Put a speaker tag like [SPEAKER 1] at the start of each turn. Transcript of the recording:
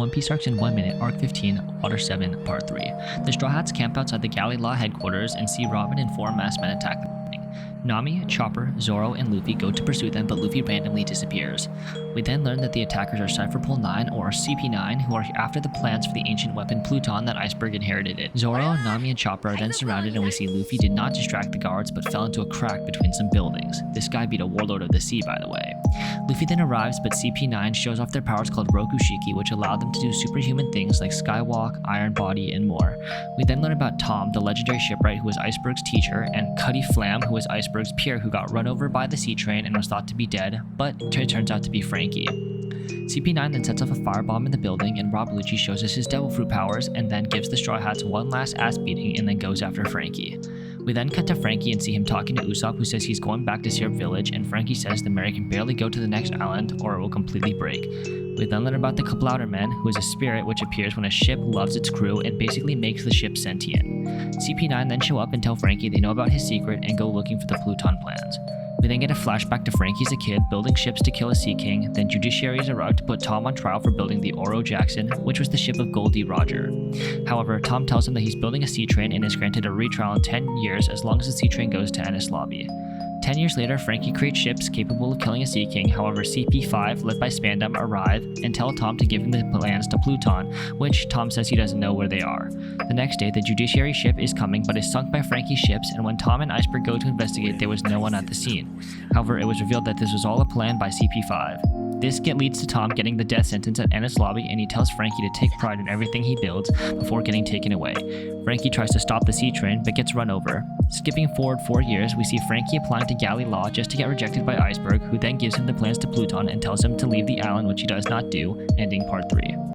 [SPEAKER 1] One Piece arcs in 1 minute, Arc 15, Water 7, Part 3. The Straw Hats camp outside the Galley Law headquarters and see Robin and 4 masked men attack them. Nami, Chopper, Zoro, and Luffy go to pursue them, but Luffy randomly disappears. We then learn that the attackers are Cypherpole 9, or CP9, who are after the plans for the ancient weapon Pluton that Iceberg inherited it. Zoro, Nami, and Chopper are then surrounded, and we see Luffy did not distract the guards, but fell into a crack between some buildings. This guy beat a warlord of the sea, by the way. Luffy then arrives, but CP9 shows off their powers called Rokushiki, which allow them to do superhuman things like skywalk, iron body, and more. We then learn about Tom, the legendary shipwright who was Iceberg's teacher, and CUTTY FLAM, who was Iceberg's peer who got run over by the sea train and was thought to be dead, but it turns out to be Frankie. CP9 then sets off a firebomb in the building, and Rob Lucci shows us his devil fruit powers and then gives the Straw Hats one last ass beating and then goes after Frankie. We then cut to Frankie and see him talking to Usopp, who says he's going back to Syrup Village, and Frankie says the Mary can barely go to the next island or it will completely break. We then learn about the Kablouter Man, who is a spirit which appears when a ship loves its crew and basically makes the ship sentient. CP9 then show up and tell Frankie they know about his secret and go looking for the Pluton plans. We then get a flashback to Frankie as a kid building ships to kill a Sea King, then judiciaries arrive to put Tom on trial for building the Oro Jackson, which was the ship of Goldie Roger. However, Tom tells him that he's building a sea train and is granted a retrial in 10 years as long as the sea train goes to Ennis Lobby. 10 years later, Frankie creates ships capable of killing a Sea King. However, CP5, led by Spandam, arrive and tell Tom to give him the plans to Pluton, which Tom says he doesn't know where they are. The next day, the Judiciary ship is coming but is sunk by Frankie's ships, and when Tom and Iceberg go to investigate, there was no one at the scene. However, it was revealed that this was all a plan by CP5. This leads to Tom getting the death sentence at Ennis Lobby, and he tells Frankie to take pride in everything he builds before getting taken away. Frankie tries to stop the sea train, but gets run over. Skipping forward 4 years, we see Frankie applying to Galley Law just to get rejected by Iceberg, who then gives him the plans to Pluton and tells him to leave the island, which he does not do, ending Part 3.